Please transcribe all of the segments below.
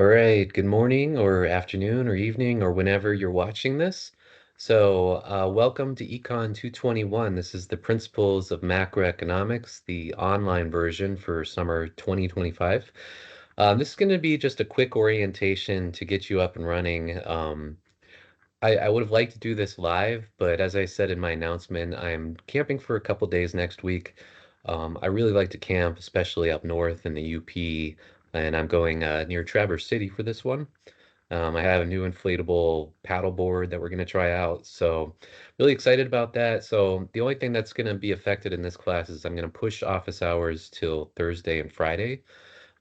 All right, good morning or afternoon or evening or whenever you're watching this. Welcome to Econ 221. This is the Principles of Macroeconomics, the online version for summer 2025. This is going to be just a quick orientation to get you up and running. I would have liked to do this live, but as I said in my announcement, I'm camping for a couple days next week. I really like to camp, especially up north in the UP, and I'm going near Traverse City for this one. I have a new inflatable paddle board that we're going to try out, so really excited about that. So the only thing that's going to be affected in this class is I'm going to push office hours till Thursday and Friday.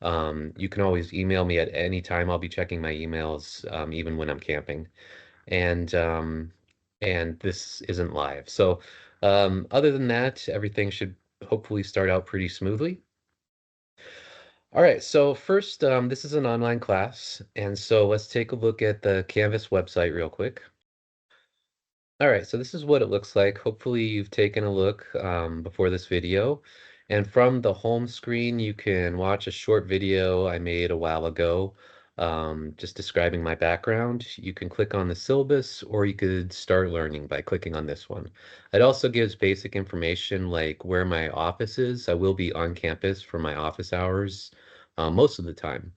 You can always email me at any time. I'll be checking my emails, even when I'm camping and this isn't live. So other than that, everything should hopefully start out pretty smoothly. All right, so first, this is an online class, and so let's take a look at the Canvas website real quick. All right, so this is what it looks like. Hopefully you've taken a look before this video. And from the home screen, you can watch a short video I made a while ago, just describing my background. You can click on the syllabus, or you could start learning by clicking on this one. It also gives basic information like where my office is. I will be on campus for my office hours most of the time.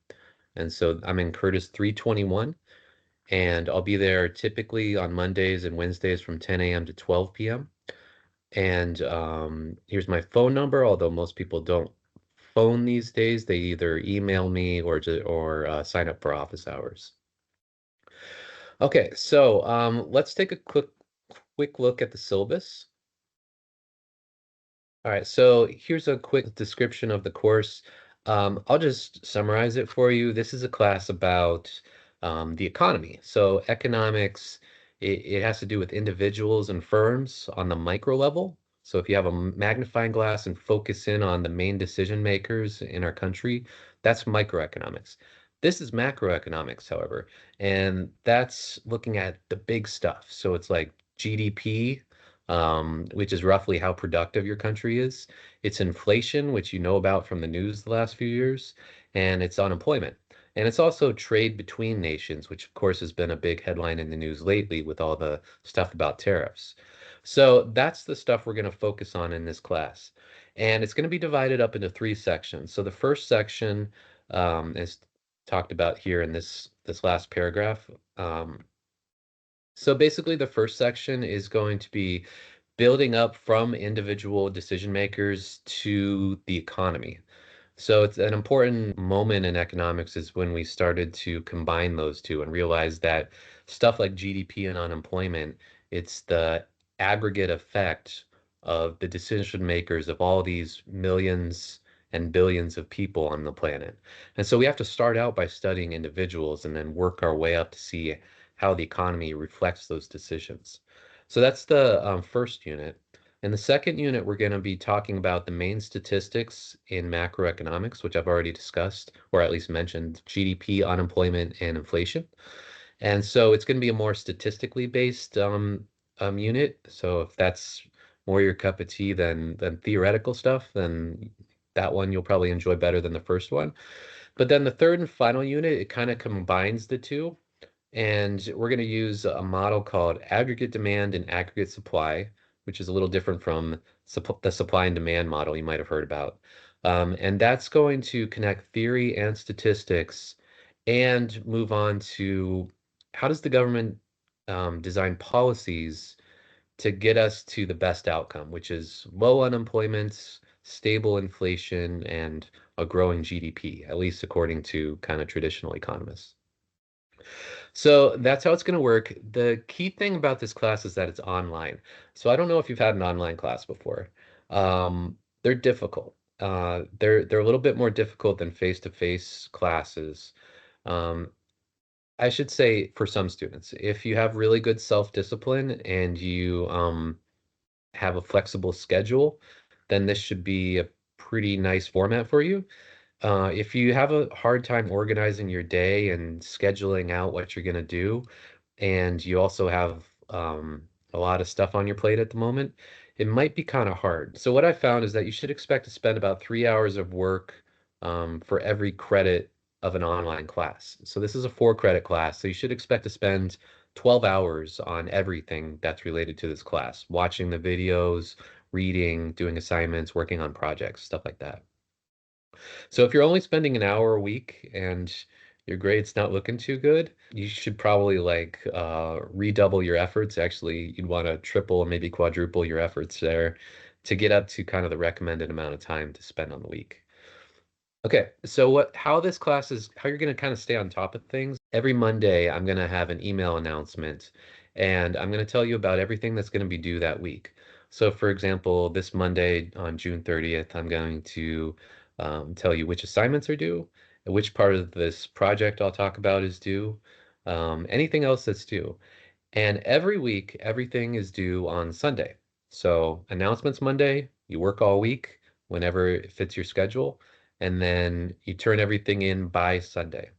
And so I'm in Curtis 321 and I'll be there typically on Mondays and Wednesdays from 10 a.m. to 12 p.m. And here's my phone number, although most people don't phone these days. They either email me or sign up for office hours. Okay, so let's take a quick look at the syllabus. All right, so here's a quick description of the course. I'll just summarize it for you. This is a class about the economy. So economics, it has to do with individuals and firms on the micro level. So if you have a magnifying glass and focus in on the main decision makers in our country, that's microeconomics. This is macroeconomics, however, and that's looking at the big stuff. So it's like GDP, which is roughly how productive your country is. It's inflation, which you know about from the news the last few years, and it's unemployment. And it's also trade between nations, which of course has been a big headline in the news lately with all the stuff about tariffs. So that's the stuff we're going to focus on in this class. And it's going to be divided up into three sections. So the first section is talked about here in this last paragraph. So basically, the first section is going to be building up from individual decision makers to the economy. So it's an important moment in economics is when we started to combine those two and realize that stuff like GDP and unemployment, it's the aggregate effect of the decision makers of all these millions and billions of people on the planet. And so we have to start out by studying individuals and then work our way up to see how the economy reflects those decisions. So that's the first unit. In the second unit, we're going to be talking about the main statistics in macroeconomics, which I've already discussed, or at least mentioned, GDP, unemployment, and inflation. And so it's going to be a more statistically based unit. So if that's more your cup of tea than theoretical stuff, then that one you'll probably enjoy better than the first one. But then the third and final unit, it kind of combines the two. And we're going to use a model called aggregate demand and aggregate supply, which is a little different from the supply and demand model you might have heard about. And that's going to connect theory and statistics and move on to how does the government design policies to get us to the best outcome, which is low unemployment, stable inflation, and a growing GDP, at least according to kind of traditional economists. So that's how it's going to work. The key thing about this class is that it's online. So I don't know if you've had an online class before. They're difficult. They're a little bit more difficult than face-to-face classes. Um, I should say for some students, if you have really good self-discipline and you have a flexible schedule, then this should be a pretty nice format for you. If you have a hard time organizing your day and scheduling out what you're going to do, and you also have a lot of stuff on your plate at the moment, it might be kind of hard. So what I found is that you should expect to spend about 3 hours of work for every credit of an online class. So this is a 4 credit class. So you should expect to spend 12 hours on everything that's related to this class, watching the videos, reading, doing assignments, working on projects, stuff like that. So if you're only spending an hour a week and your grade's not looking too good, you should probably like redouble your efforts. Actually, you'd want to triple or maybe quadruple your efforts there to get up to kind of the recommended amount of time to spend on the week. Okay, so how this class is, how you're going to kind of stay on top of things. Every Monday, I'm going to have an email announcement, and I'm going to tell you about everything that's going to be due that week. So, for example, this Monday on June 30th, I'm going to tell you which assignments are due, and which part of this project I'll talk about is due, anything else that's due. And every week, everything is due on Sunday. So announcements Monday, you work all week whenever it fits your schedule, and then you turn everything in by Sunday.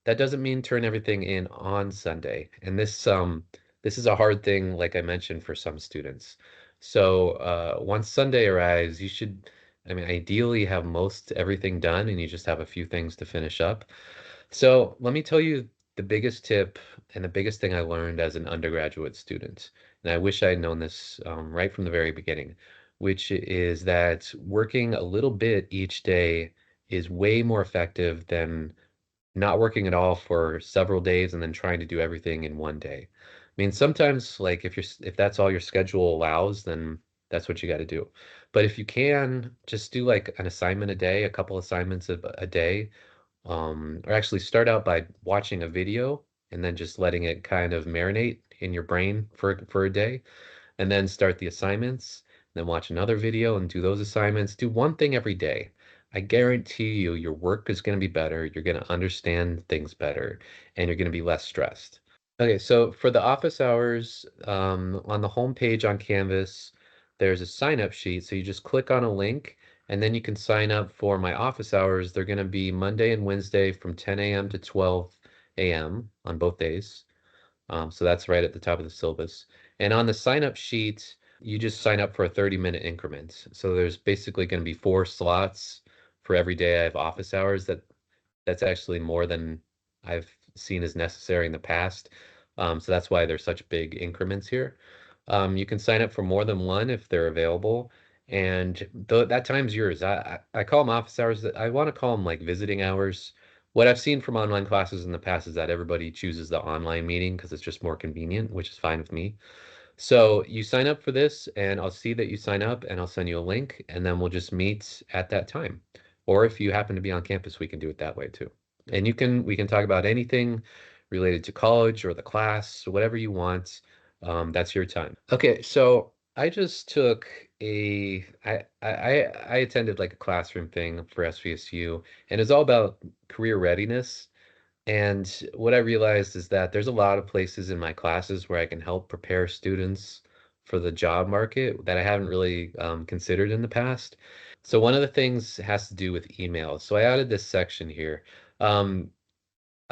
That doesn't mean turn everything in on Sunday. And this is a hard thing, like I mentioned, for some students. So once Sunday arrives, you should, I mean, ideally have most everything done and you just have a few things to finish up. So let me tell you the biggest tip and the biggest thing I learned as an undergraduate student. And I wish I had known this right from the very beginning, which is that working a little bit each day is way more effective than not working at all for several days and then trying to do everything in one day. I mean, sometimes like if that's all your schedule allows, then that's what you got to do. But if you can, just do like an assignment a day, a couple assignments a day, or actually start out by watching a video and then just letting it kind of marinate in your brain for a day, and then start the assignments, then watch another video and do those assignments. Do one thing every day. I guarantee you your work is going to be better, you're going to understand things better, and you're going to be less stressed. Okay, so for the office hours, on the home page on Canvas, there's a sign up sheet. So you just click on a link and then you can sign up for my office hours. They're going to be Monday and Wednesday from 10 a.m. to 12 a.m. on both days. So that's right at the top of the syllabus. And on the sign up sheet, you just sign up for a 30-minute increment. So there's basically going to be 4 slots for every day I have office hours. That's actually more than I've seen as necessary in the past. So that's why there's such big increments here. You can sign up for more than one if they're available, and that time's yours. I call them office hours. I want to call them like visiting hours. What I've seen from online classes in the past is that everybody chooses the online meeting because it's just more convenient, which is fine with me. So you sign up for this, and I'll see that you sign up, and I'll send you a link, and then we'll just meet at that time. Or if you happen to be on campus, we can do it that way too. And we can talk about anything related to college or the class, whatever you want. That's your time. Okay, so I just took I attended like a classroom thing for SVSU, and it's all about career readiness. And what I realized is that there's a lot of places in my classes where I can help prepare students for the job market that I haven't really considered in the past. So one of the things has to do with emails. So I added this section here. Um,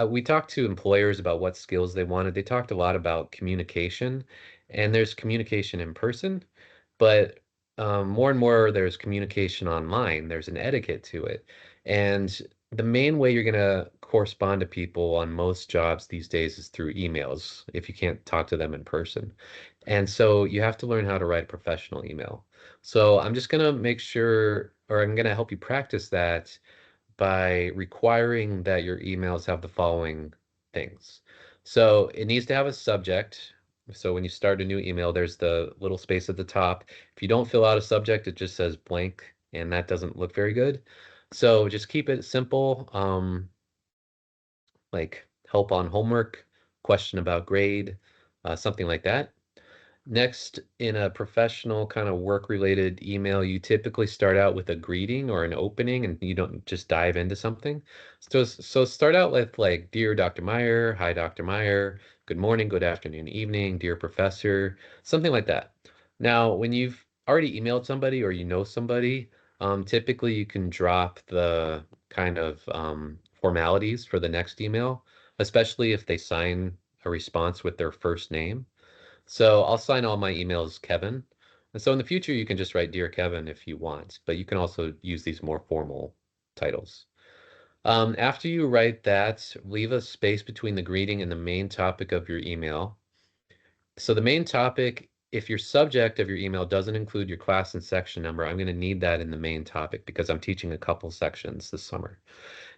we talked to employers about what skills they wanted. They talked a lot about communication, and there's communication in person, but more and more there's communication online. There's an etiquette to it. And the main way you're going to correspond to people on most jobs these days is through emails if you can't talk to them in person. And so you have to learn how to write a professional email. So I'm just going to make sure, or I'm going to help you practice that by requiring that your emails have the following things. So it needs to have a subject. So when you start a new email, there's the little space at the top. If you don't fill out a subject, it just says blank, and that doesn't look very good. So just keep it simple, like help on homework, question about grade, something like that. Next, in a professional kind of work-related email, you typically start out with a greeting or an opening and you don't just dive into something. So start out with like, Dear Dr. Meyer, hi Dr. Meyer, good morning, good afternoon, evening, dear professor, something like that. Now, when you've already emailed somebody or you know somebody, typically you can drop the kind of formalities for the next email, especially if they sign a response with their first name. So I'll sign all my emails Kevin. And so in the future, you can just write Dear Kevin if you want, but you can also use these more formal titles. After you write that, leave a space between the greeting and the main topic of your email. So the main topic, if your subject of your email doesn't include your class and section number, I'm going to need that in the main topic because I'm teaching a couple sections this summer.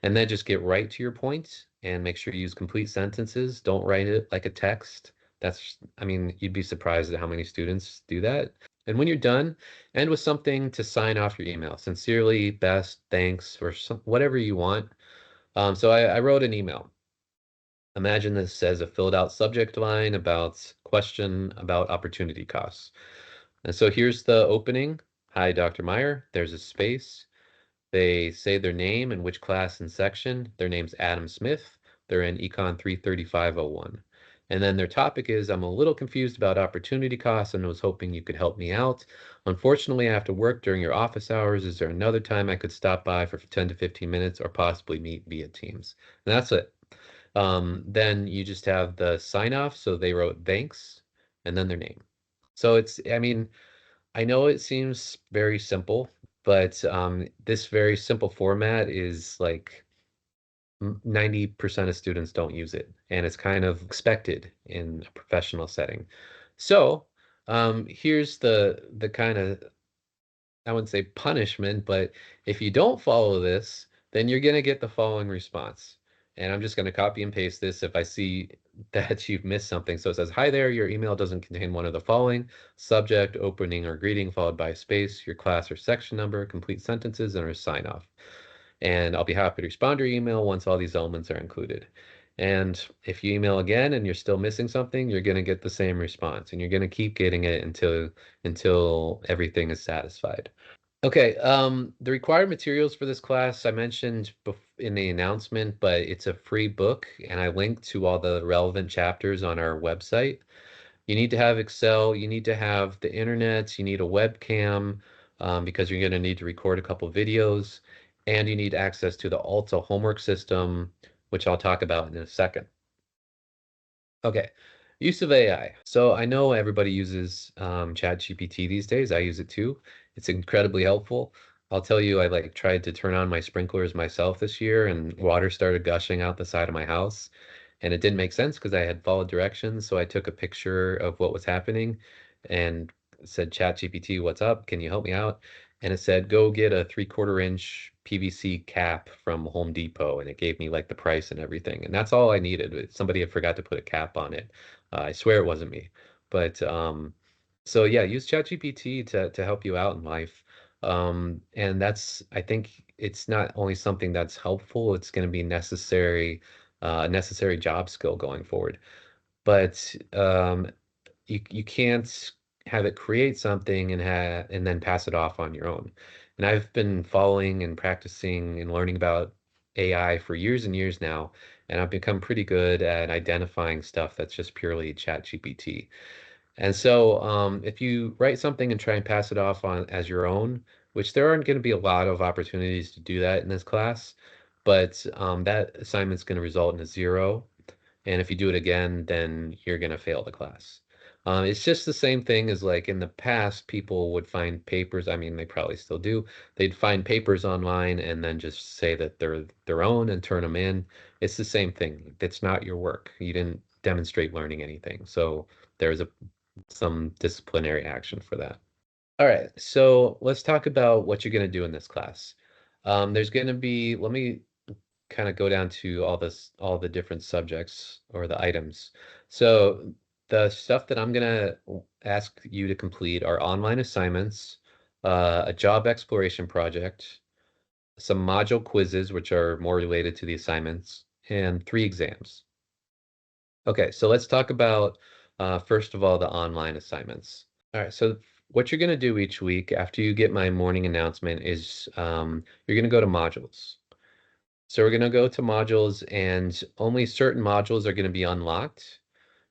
And then just get right to your point and make sure you use complete sentences. Don't write it like a text. I mean, you'd be surprised at how many students do that. And when you're done, end with something to sign off your email. Sincerely, best, thanks, or whatever you want. So I wrote an email. Imagine this as a filled out subject line about question about opportunity costs. And so here's the opening. Hi, Dr. Meyer. There's a space. They say their name and which class and section. Their name's Adam Smith. They're in Econ 33501. And then their topic is, I'm a little confused about opportunity costs and was hoping you could help me out. Unfortunately, I have to work during your office hours. Is there another time I could stop by for 10 to 15 minutes or possibly meet via Teams? And that's it. Then you just have the sign off. So they wrote thanks and then their name. So I mean, I know it seems very simple, but this very simple format is like 90% of students don't use it, and it's kind of expected in a professional setting. So here's the kind of, I wouldn't say punishment, but if you don't follow this, then you're going to get the following response. And I'm just going to copy and paste this if I see that you've missed something. So it says, hi there, your email doesn't contain one of the following: subject, opening, or greeting, followed by a space, your class or section number, complete sentences, and a sign off. And I'll be happy to respond to your email once all these elements are included. And if you email again and you're still missing something, you're going to get the same response, and you're going to keep getting it until everything is satisfied. Okay, the required materials for this class I mentioned in the announcement, but it's a free book, and I linked to all the relevant chapters on our website. You need to have Excel, you need to have the internet, you need a webcam, because you're going to need to record a couple videos, and you need access to the Alta homework system, which I'll talk about in a second. Okay, use of AI. So I know everybody uses ChatGPT these days. I use it too. It's incredibly helpful. I'll tell you, I like tried to turn on my sprinklers myself this year, and water started gushing out the side of my house. And it didn't make sense because I had followed directions. So I took a picture of what was happening and said, ChatGPT, what's up? Can you help me out? And it said, go get a 3/4 inch PVC cap from Home Depot. And it gave me like the price and everything. And that's all I needed. Somebody had forgot to put a cap on it. I swear it wasn't me. But so yeah, use ChatGPT to help you out in life. And I think it's not only something that's helpful, it's going to be a necessary job skill going forward. But you can't have it create something and then pass it off on your own. And I've been following and practicing and learning about AI for years and years now, and I've become pretty good at identifying stuff that's just purely Chat GPT. And so if you write something and try and pass it off on as your own, which there aren't going to be a lot of opportunities to do that in this class, but that assignment's going to result in a 0. And if you do it again, then you're going to fail the class. It's just the same thing as like in the past, people would find papers. I mean, they probably still do. They'd find papers online and then just say that they're their own and turn them in. It's the same thing. It's not your work. You didn't demonstrate learning anything. So there's some disciplinary action for that. All right, so let's talk about what you're going to do in this class. There's going to be, let me kind of go down to all the different subjects or the items. So the stuff that I'm gonna ask you to complete are online assignments, a job exploration project, some module quizzes, which are more related to the assignments, and 3 exams. Okay, so let's talk about first of all the online assignments. All right, so what you're gonna do each week after you get my morning announcement is you're gonna go to modules. So we're going to go to modules, and only certain modules are going to be unlocked.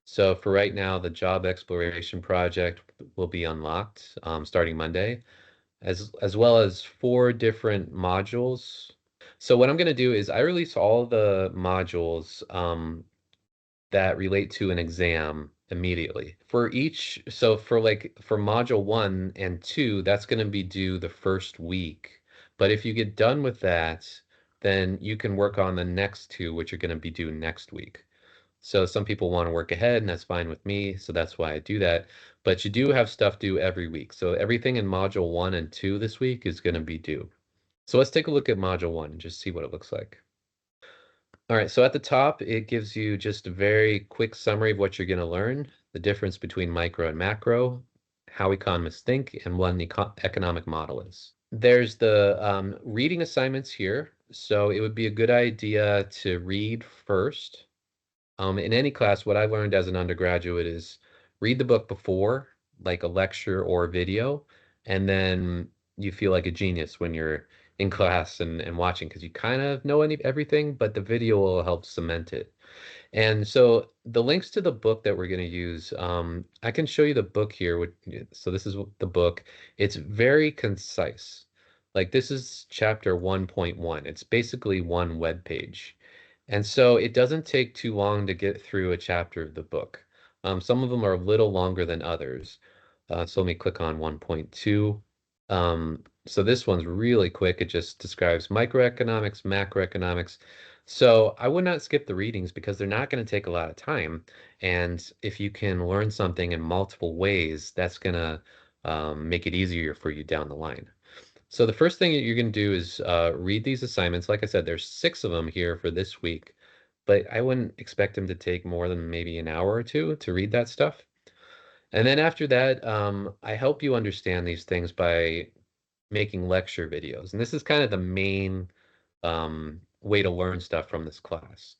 So for right now, the job exploration project will be unlocked starting Monday, as well as 4 different modules. So what I'm going to do is I release all the modules that relate to an exam immediately. So for module 1 and 2, that's going to be due the first week. But if you get done with that, then you can work on the next two, which are going to be due next week. So some people want to work ahead, and that's fine with me. So that's why I do that. But you do have stuff due every week. So everything in module 1 and 2 this week is going to be due. So let's take a look at module 1 and just see what it looks like. All right, so at the top, it gives you just a very quick summary of what you're going to learn, the difference between micro and macro, how economists think, and what an economic model is. There's the reading assignments here. So it would be a good idea to read first. In any class, what I learned as an undergraduate is read the book before, like a lecture or a video, and then you feel like a genius when you're in class and watching because you kind of know everything, but the video will help cement it. And so the links to the book that we're going to use, I can show you the book here. So this is the book. It's very concise. Like this is chapter 1.1. It's basically one web page. And so it doesn't take too long to get through a chapter of the book. Some of them are a little longer than others. So let me click on 1.2. So this one's really quick. It just describes microeconomics, macroeconomics. So I would not skip the readings because they're not going to take a lot of time. And if you can learn something in multiple ways, that's going to make it easier for you down the line. So the first thing that you're going to do is read these assignments. Like I said, there's 6 of them here for this week, but I wouldn't expect them to take more than maybe an hour or two to read that stuff. And then after that, I help you understand these things by making lecture videos. And this is kind of the main way to learn stuff from this class.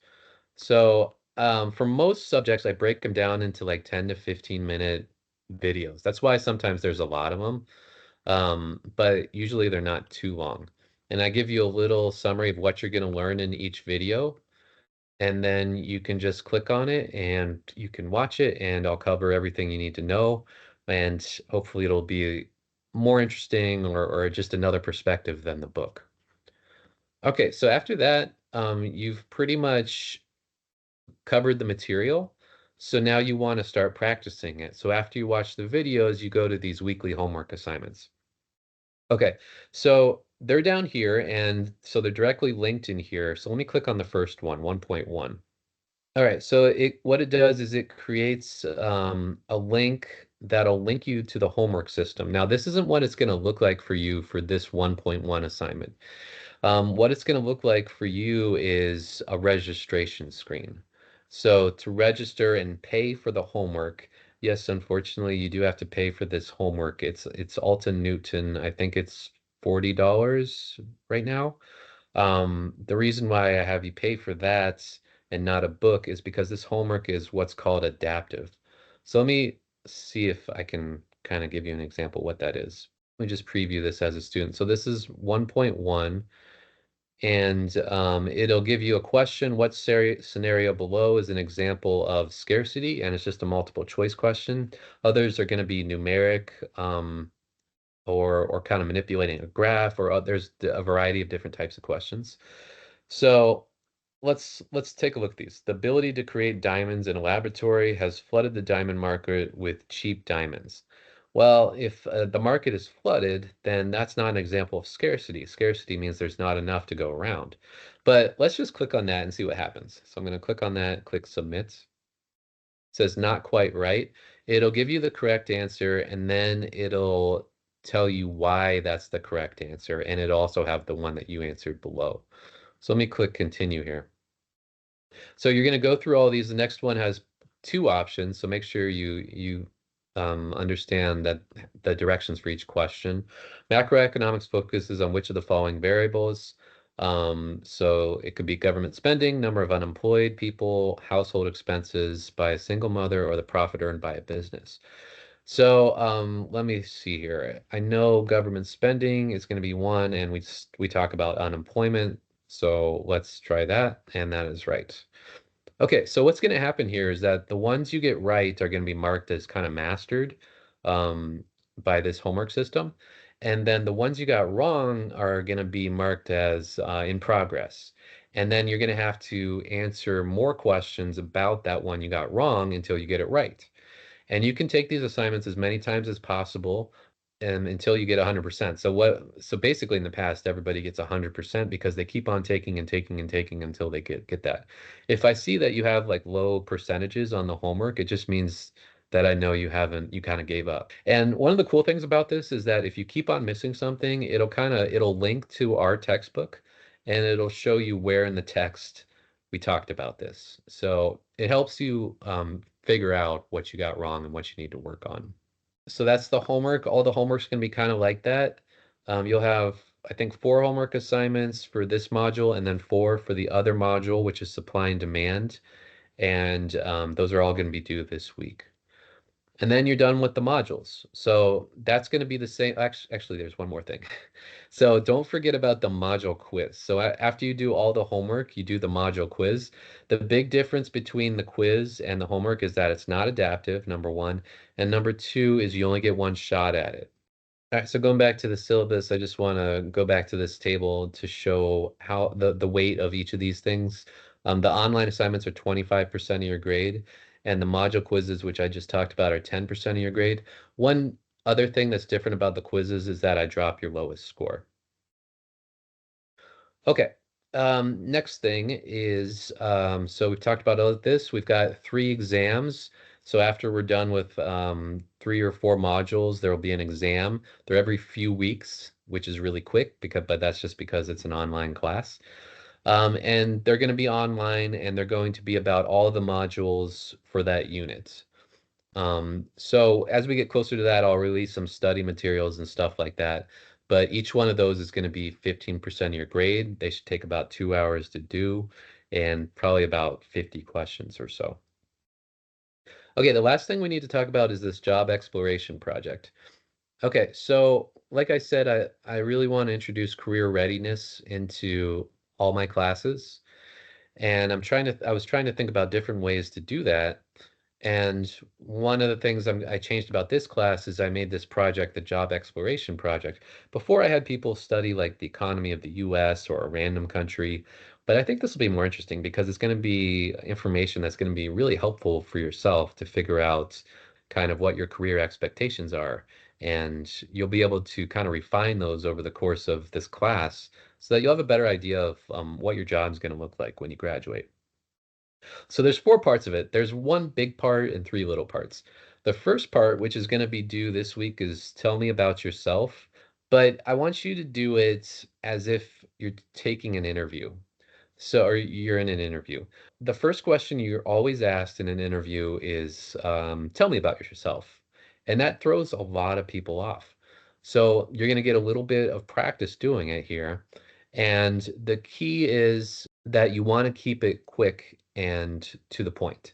So for most subjects, I break them down into like 10 to 15-minute videos. That's why sometimes there's a lot of them, but usually they're not too long. And I give you a little summary of what you're going to learn in each video. And then you can just click on it and you can watch it, and I'll cover everything you need to know. And hopefully it'll be more interesting or just another perspective than the book. Okay, so after that, you've pretty much covered the material. So now you want to start practicing it. So after you watch the videos, you go to these weekly homework assignments. Okay, so they're down here, and so they're directly linked in here. So let me click on the first one, 1.1. All right, so what it does is it creates a link that'll link you to the homework system. Now, this isn't what it's going to look like for you for this 1.1 assignment. What it's going to look like for you is a registration screen. So to register and pay for the homework, yes, unfortunately, you do have to pay for this homework. It's Alton Newton. I think it's $40 right now. The reason why I have you pay for that and not a book is because this homework is what's called adaptive. So let me see if I can kind of give you an example what that is. Let me just preview this as a student. So this is 1.1, and it'll give you a question. What scenario below is an example of scarcity, and it's just a multiple choice question. Others are going to be numeric, or kind of manipulating a graph, or there's a variety of different types of questions. So let's take a look at these. The ability to create diamonds in a laboratory has flooded the diamond market with cheap diamonds. Well, if the market is flooded, then that's not an example of scarcity. Scarcity means there's not enough to go around. But let's just click on that and see what happens. So I'm going to click on that, click submit. It says not quite right. It'll give you the correct answer, and then it'll tell you why that's the correct answer. And it'll also have the one that you answered below. So let me click continue here. So you're going to go through all these. The next one has 2 options, so make sure you understand that the directions for each question. Macroeconomics focuses on which of the following variables. So it could be government spending, number of unemployed people, household expenses by a single mother, or the profit earned by a business. So let me see here. I know government spending is going to be one, and we talk about unemployment. So let's try that, and that is right. Okay, so what's going to happen here is that the ones you get right are going to be marked as kind of mastered um, by this homework system. And then the ones you got wrong are going to be marked as in progress. And then you're going to have to answer more questions about that one you got wrong until you get it right. And you can take these assignments as many times as possible. until you get 100%. So basically in the past, everybody gets 100% because they keep on taking and taking and taking until they get that. If I see that you have like low percentages on the homework, it just means that I know you kind of gave up. And one of the cool things about this is that if you keep on missing something, it'll link to our textbook and it'll show you where in the text we talked about this. So it helps you figure out what you got wrong and what you need to work on. So that's the homework. All the homework's going to be kind of like that. You'll have, I think, four homework assignments for this module and then four for the other module, which is supply and demand. And those are all going to be due this week. And then you're done with the modules. So that's going to be the same. Actually, there's one more thing. So don't forget about the module quiz. So after you do all the homework, you do the module quiz. The big difference between the quiz and the homework is that it's not adaptive, number one. And number two is you only get one shot at it. All right, so going back to the syllabus, I just want to go back to this table to show how the weight of each of these things. The online assignments are 25% of your grade, and the module quizzes, which I just talked about, are 10% of your grade. One other thing that's different about the quizzes is that I drop your lowest score. Okay. Next thing is, so we've talked about all of this. We've got three exams. So after we're done with three or four modules, there will be an exam. They're every few weeks, which is really quick but that's just because it's an online class. And they're going to be online and they're going to be about all of the modules for that unit. So as we get closer to that, I'll release some study materials and stuff like that. But each one of those is going to be 15% of your grade. They should take about 2 hours to do and probably about 50 questions or so. Okay, the last thing we need to talk about is this job exploration project. Okay, so like I said, I really want to introduce career readiness into all my classes. And I was trying to think about different ways to do that. And one of the things I changed about this class is I made this project the job exploration project. Before I had people study like the economy of the US or a random country, but I think this will be more interesting because it's going to be information that's going to be really helpful for yourself to figure out kind of what your career expectations are. And you'll be able to kind of refine those over the course of this class so that you'll have a better idea of what your job's going to look like when you graduate. So there's four parts of it. There's one big part and three little parts. The first part, which is going to be due this week, is tell me about yourself. But I want you to do it as if you're taking an interview. So, or you're in an interview. The first question you're always asked in an interview is, tell me about yourself. And that throws a lot of people off. So you're going to get a little bit of practice doing it here. And the key is that you want to keep it quick and to the point.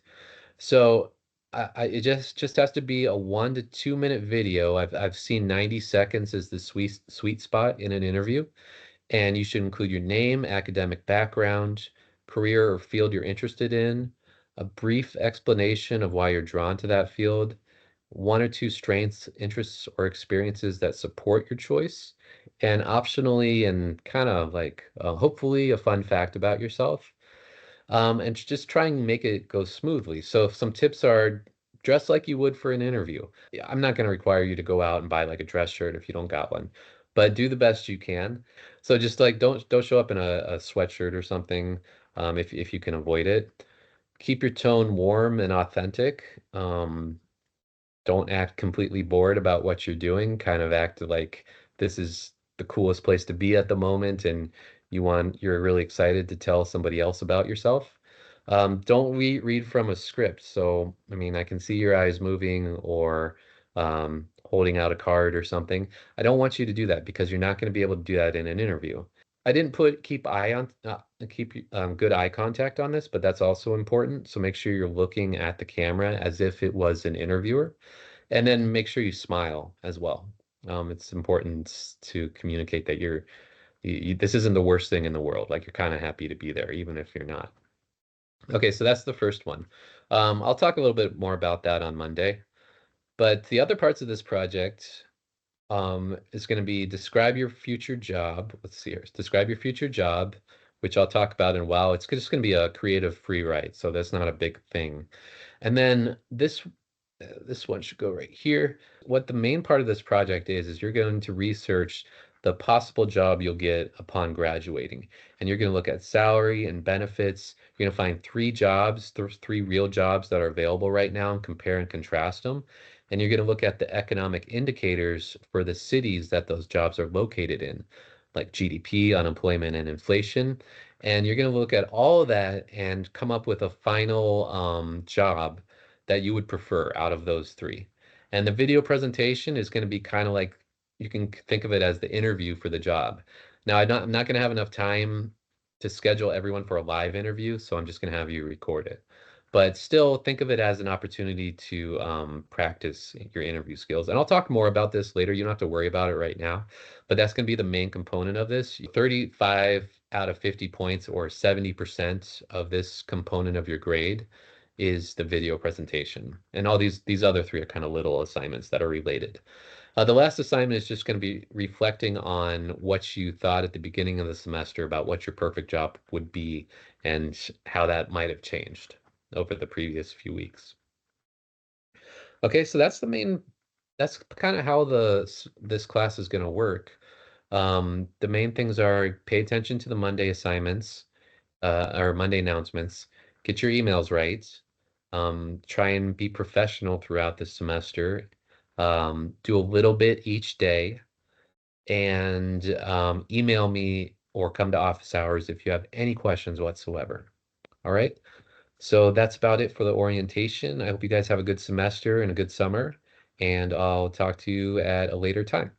So it just has to be a 1 to 2 minute video. I've seen 90 seconds as the sweet spot in an interview. And you should include your name, academic background, career or field you're interested in, a brief explanation of why you're drawn to that field, one or two strengths, interests, or experiences that support your choice, and optionally and kind of like hopefully a fun fact about yourself. And just try and make it go smoothly. So if some tips are dress like you would for an interview. Yeah, I'm not going to require you to go out and buy like a dress shirt if you don't got one, but do the best you can. So just like don't show up in a sweatshirt or something if you can avoid it. Keep your tone warm and authentic. Don't act completely bored about what you're doing. Kind of act like this is the coolest place to be at the moment and you're really excited to tell somebody else about yourself. Don't read from a script. So, I mean, I can see your eyes moving or holding out a card or something. I don't want you to do that because you're not going to be able to do that in an interview. I didn't keep good eye contact on this, but that's also important. So make sure you're looking at the camera as if it was an interviewer, and then make sure you smile as well. It's important to communicate that this isn't the worst thing in the world. Like you're kind of happy to be there, even if you're not. Okay, so that's the first one. I'll talk a little bit more about that on Monday. But the other parts of this project is going to be describe your future job. Let's see here. Describe your future job, which I'll talk about in a while. It's just going to be a creative free write, so that's not a big thing. And then This one should go right here. What the main part of this project is you're going to research the possible job you'll get upon graduating. And you're going to look at salary and benefits. You're going to find three jobs, three real jobs that are available right now and compare and contrast them. And you're going to look at the economic indicators for the cities that those jobs are located in, like GDP, unemployment, and inflation. And you're going to look at all of that and come up with a final job that you would prefer out of those three. And the video presentation is going to be kind of like you can think of it as the interview for the job. Now, I'm not going to have enough time to schedule everyone for a live interview, so I'm just going to have you record it. But still, think of it as an opportunity to practice your interview skills. And I'll talk more about this later. You don't have to worry about it right now, but that's going to be the main component of this. 35 out of 50 points or 70% of this component of your grade is the video presentation. And all these other three are kind of little assignments that are related. The last assignment is just going to be reflecting on what you thought at the beginning of the semester about what your perfect job would be and how that might have changed over the previous few weeks. Okay, so that's kind of how this class is going to work. The main things are pay attention to the Monday assignments, or Monday announcements. Get your emails right. Try and be professional throughout the semester. Do a little bit each day, and email me or come to office hours if you have any questions whatsoever. All right. So that's about it for the orientation. I hope you guys have a good semester and a good summer, and I'll talk to you at a later time.